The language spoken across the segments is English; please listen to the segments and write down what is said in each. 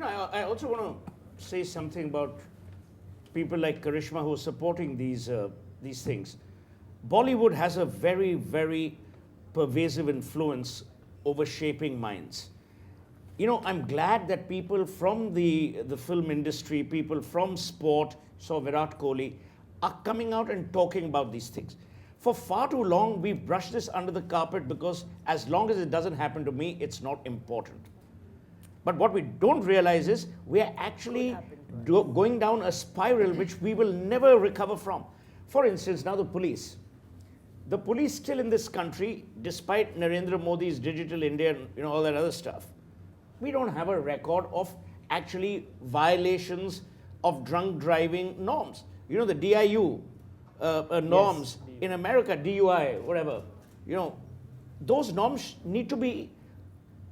I also want to say something about people like Karisma who are supporting these things. Bollywood has a very, very pervasive influence over shaping minds. I'm glad that people from the film industry, people from sport, so Virat Kohli, are coming out and talking about these things. For far too long, we've brushed this under the carpet because as long as it doesn't happen to me, it's not important. But what we don't realize is we are actually going down a spiral which we will never recover from. For instance, now the police. The police still in this country, despite Narendra Modi's Digital India and all that other stuff, we don't have a record of actually violations of drunk driving norms. The DIU norms in America, DUI, whatever, those norms need to be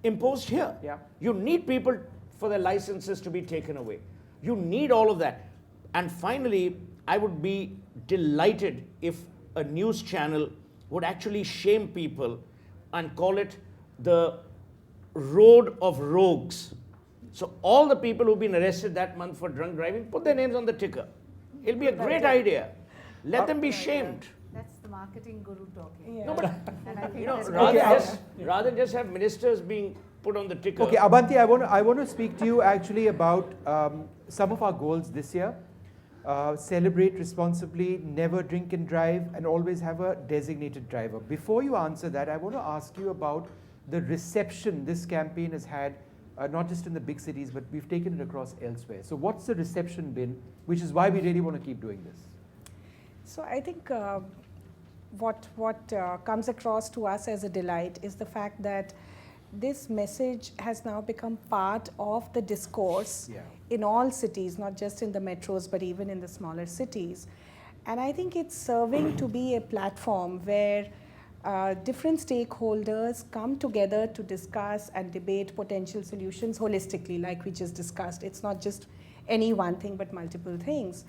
imposed here. Yeah. You need people for their licenses to be taken away. You need all of that. And finally, I would be delighted if a news channel would actually shame people and call it the road of rogues. So all the people who've been arrested that month for drunk driving, put their names on the ticker. It'll be a great idea. Let them be shamed. That's the marketing guru talking. No, but And I think rather than just have ministers being put on the ticker. Okay, Abanti, I want to speak to you actually about some of our goals this year. Celebrate responsibly, never drink and drive, and always have a designated driver. Before you answer that, I want to ask you about the reception this campaign has had, not just in the big cities, but we've taken it across elsewhere. So what's the reception been, which is why we really want to keep doing this? So I think what comes across to us as a delight is the fact that this message has now become part of the discourse in all cities, not just in the metros, but even in the smaller cities. And I think it's serving to be a platform where different stakeholders come together to discuss and debate potential solutions holistically, like we just discussed. It's not just any one thing, but multiple things.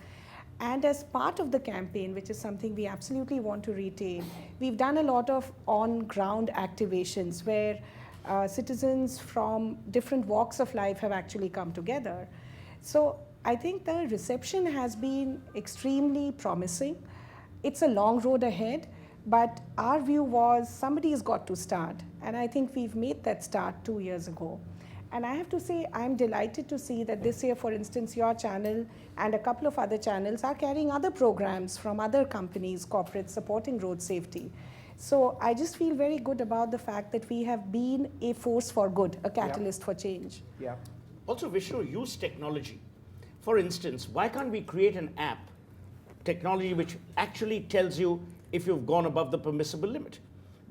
And as part of the campaign, which is something we absolutely want to retain, we've done a lot of on-ground activations where citizens from different walks of life have actually come together. So I think the reception has been extremely promising. It's a long road ahead, but our view was somebody's got to start. And I think we've made that start 2 years ago. And I have to say, I'm delighted to see that this year, for instance, your channel and a couple of other channels are carrying other programs from other companies, corporates supporting road safety. So I just feel very good about the fact that we have been a force for good, a catalyst for change. Yeah. Also, Vishnu, use technology. For instance, why can't we create an app, technology which actually tells you if you've gone above the permissible limit?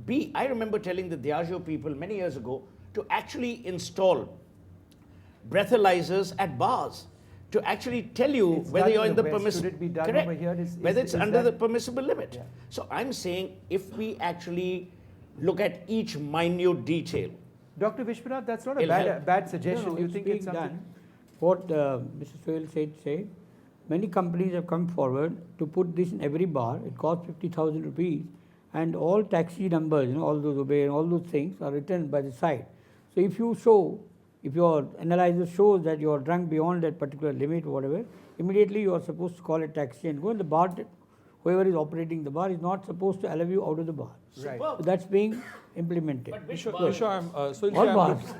B, I remember telling the Diageo people many years ago to actually install breathalyzers at bars to actually tell you whether you're in the permissible. Should it be done correct, over here? whether it's under the permissible limit. Yeah. So I'm saying if we actually look at each minute detail. Dr. Vishwanath, that's not a bad suggestion. No, You think being it's something? done. What Mr. Sohail said, many companies have come forward to put this in every bar. It costs 50,000 rupees, and all taxi numbers, all those obey and all those things are written by the side. So if your analyzer shows that you are drunk beyond that particular limit, whatever, immediately you are supposed to call a taxi and go. And the bar, whoever is operating the bar, is not supposed to allow you out of the bar. Right. So that's being implemented. But which All bars? bars.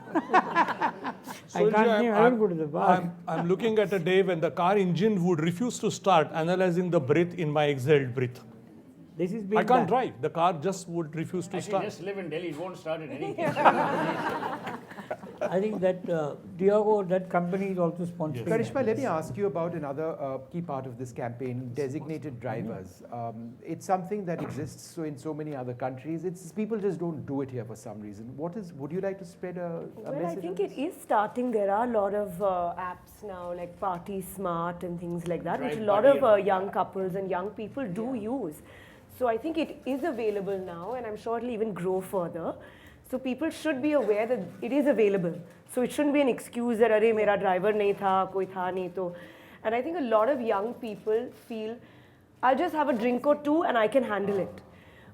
I don't go to the bar. I'm looking at a day when the car engine would refuse to start analyzing the breath in my exhaled breath. This is being I can't done. drive. The car just would refuse to Actually, start. just live in Delhi, it won't start in any case. I think that Diageo, that company is also sponsoring. Karisma, let me ask you about another key part of this campaign, designated drivers. It's something that exists in so many other countries. People just don't do it here for some reason. Would you like to spread a Well, message? I think on it this? is starting. There are a lot of apps now, like Party Smart and things like that, which a Drive lot Buddy of and- young couples and young people do use. So I think it is available now, and I'm sure it'll even grow further. So people should be aware that it is available. So it shouldn't be an excuse that, "Arey, mera driver nahi tha, koi tha nahi to." And I think a lot of young people feel, "I'll just have a drink or two and I can handle it."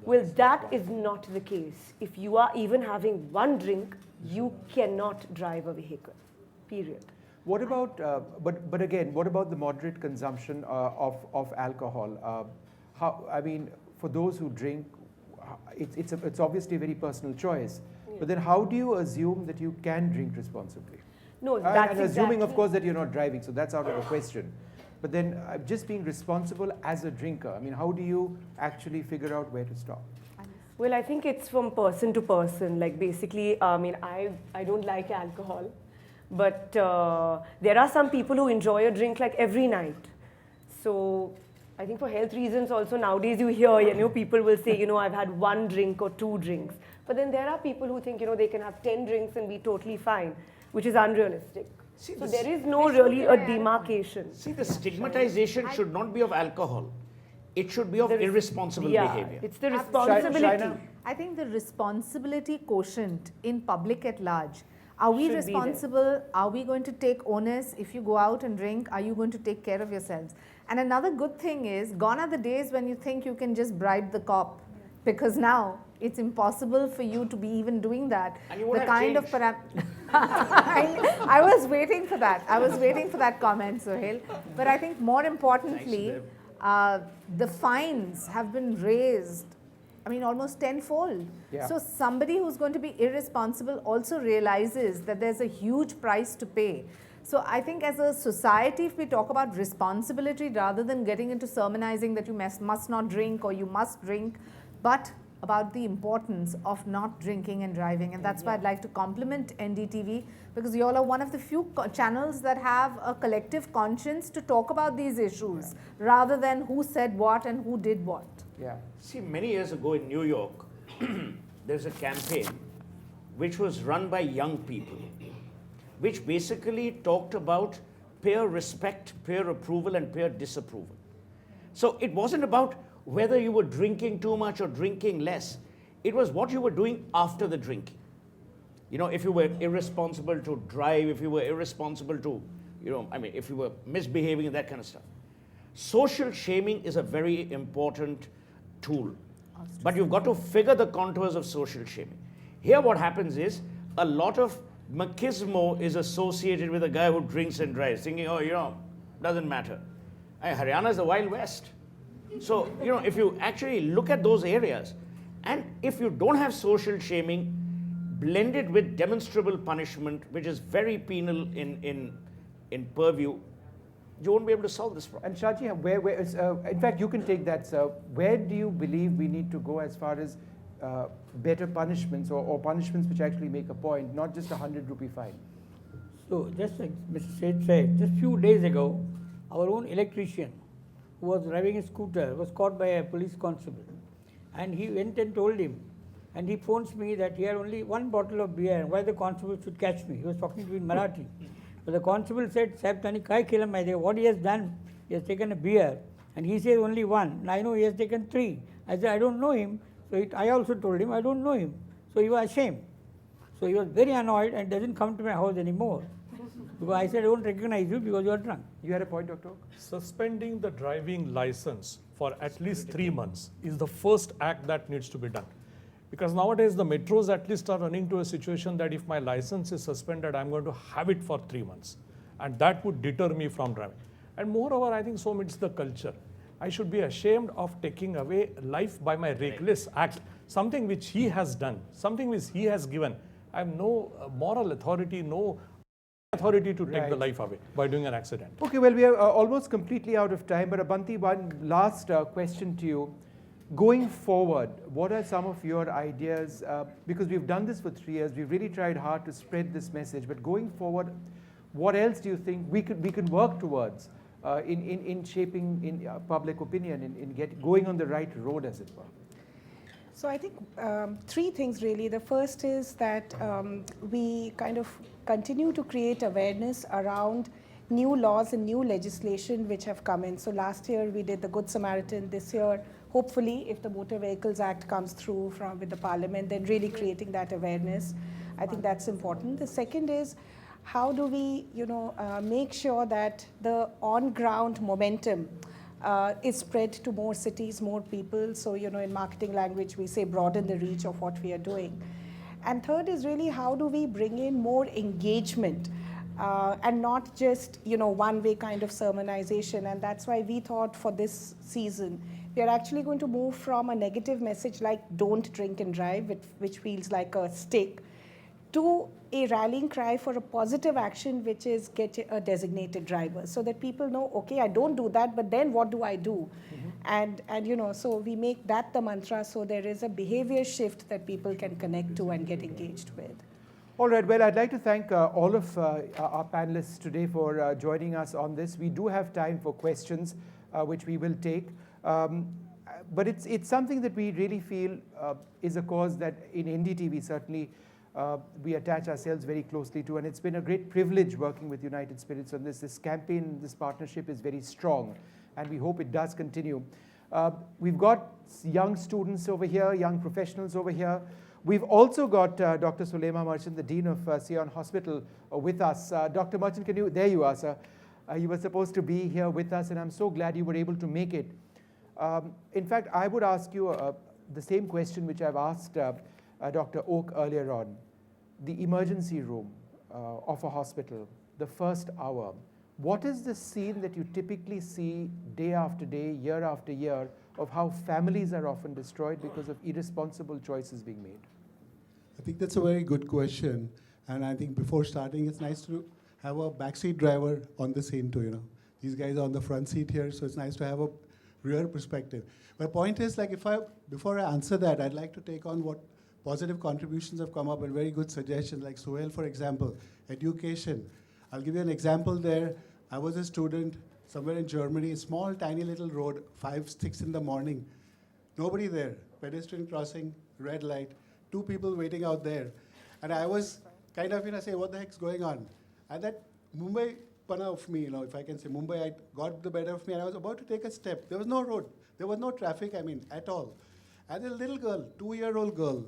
Well, that is not the case. If you are even having one drink, you cannot drive a vehicle, period. What about, but again, what about the moderate consumption of alcohol? I mean, for those who drink, it's obviously a very personal choice. But then how do you assume that you can drink responsibly? No, that's and assuming, of exactly- course, that you're not driving, so that's out of the question. But then just being responsible as a drinker, I mean, how do you actually figure out where to stop? Well, I think it's from person to person. Like basically, I mean, I don't like alcohol, but there are some people who enjoy a drink like every night. So I think for health reasons also nowadays you hear, people will say, I've had one drink or two drinks. But then there are people who think, they can have 10 drinks and be totally fine, which is unrealistic. See, So this- there is no really a demarcation. See, the stigmatization should not be of alcohol. It should be of There is- irresponsible yeah, behavior. it's the Absolutely. responsibility. Shaina? I think the responsibility quotient in public at large. Are we Should be there. responsible? Are we going to take onus? If you go out and drink, are you going to take care of yourselves? And another good thing is, gone are the days when you think you can just bribe the cop. Because now it's impossible for you to be even doing that. And you won't The have kind of change. I was waiting for that. I was waiting for that comment, Sohail. But I think more importantly, the fines have been raised, I mean, almost tenfold. Yeah. So somebody who's going to be irresponsible also realizes that there's a huge price to pay. So I think as a society, if we talk about responsibility rather than getting into sermonizing that you must not drink or you must drink, but about the importance of not drinking and driving. And that's why I'd like to compliment NDTV, because you all are one of the few channels that have a collective conscience to talk about these issues rather than who said what and who did what. Yeah. See, many years ago in New York, there's a campaign which was run by young people, which basically talked about peer respect, peer approval, and peer disapproval. So it wasn't about whether you were drinking too much or drinking less. It was what you were doing after the drinking. If you were irresponsible to drive, if you were irresponsible to, if you were misbehaving and that kind of stuff. Social shaming is a very important tool. But you've got to figure the contours of social shaming. Here what happens is, a lot of machismo is associated with a guy who drinks and drives, thinking, doesn't matter. Haryana is the Wild West. So, if you actually look at those areas, and if you don't have social shaming blended with demonstrable punishment, which is very penal in purview, you won't be able to solve this problem. And Shaji, in fact, you can take that, sir. Where do you believe we need to go as far as better punishments or punishments which actually make a point, not just a 100 rupee fine? So just like Mr. Seth said, just few days ago, our own electrician who was driving a scooter was caught by a police constable. And he went and told him, and he phones me that he had only one bottle of beer, and why the constable should catch me. He was talking to me in Marathi. But the constable said, Sahib, tani kai khela maide? What he has done, he has taken a beer, and he says only one. And I know he has taken 3. I said, I don't know him. So I also told him, I don't know him. So he was ashamed. So he was very annoyed and doesn't come to my house anymore. Because I said, I don't recognize you because you are drunk. You had a point, Dr. Suspending the driving license for at least 3 months is the first act that needs to be done. Because nowadays the metros at least are running to a situation that if my license is suspended, I'm going to have it for 3 months. And that would deter me from driving. And moreover, I think so it's the culture. I should be ashamed of taking away life by my reckless act, something which he has done, something which he has given. I have no moral authority, no authority to take the life away by doing an accident. Okay, well, we are almost completely out of time, but Abanti, one last question to you. Going forward, what are some of your ideas? Because we've done this for 3 years, we've really tried hard to spread this message, but going forward, what else do you think we can work towards in shaping public opinion, in going on the right road, as it were? So I think 3 things really. The first is that we kind of continue to create awareness around new laws and new legislation which have come in. So last year we did the Good Samaritan. This year, hopefully, if the Motor Vehicles Act comes through with the Parliament, then really creating that awareness. I think that's important. The second is, how do we, make sure that the on-ground momentum is spread to more cities, more people. So, in marketing language, we say broaden the reach of what we are doing. And third is really, how do we bring in more engagement and not just, you know, one-way kind of sermonization. And that's why we thought for this season, we are actually going to move from a negative message like don't drink and drive, which feels like a stick, to a rallying cry for a positive action, which is get a designated driver, so that people know, okay, I don't do that, but then what do I do? And you know, so we make that the mantra, so there is a behavior shift that people can connect to and get engaged with. All right, well, I'd like to thank all of our panelists today for joining us on this. We do have time for questions, which we will take. But it's something that we really feel is a cause that in NDTV certainly we attach ourselves very closely to, and it's been a great privilege working with United Spirits on this. This campaign, this partnership is very strong, and we hope it does continue. We've got young students over here, young professionals over here. We've also got Dr. Sulema Merchant, the Dean of Sion Hospital, with us. Dr. Merchant, there you are, sir. You were supposed to be here with us, and I'm so glad you were able to make it. In fact, I would ask you the same question which I've asked Dr. Oak earlier on. The emergency room of a hospital, the first hour. What is the scene that you typically see day after day, year after year, of how families are often destroyed because of irresponsible choices being made? I think that's a very good question. And I think before starting, it's nice to have a backseat driver on the scene too, you know. These guys are on the front seat here, so it's nice to have a rear perspective. My point is, like, before I answer that, I'd like to take on what positive contributions have come up and very good suggestions, like Sohail, for example, education. I'll give you an example there. I was a student somewhere in Germany, a small, tiny little road, 5, 6 in the morning. Nobody there. Pedestrian crossing, red light, 2 people waiting out there. And I was kind of, say, what the heck's going on? And that Mumbai pana of me, if I can say, Mumbai, I got the better of me, and I was about to take a step. There was no road. There was no traffic, at all. And a little girl, 2-year-old girl,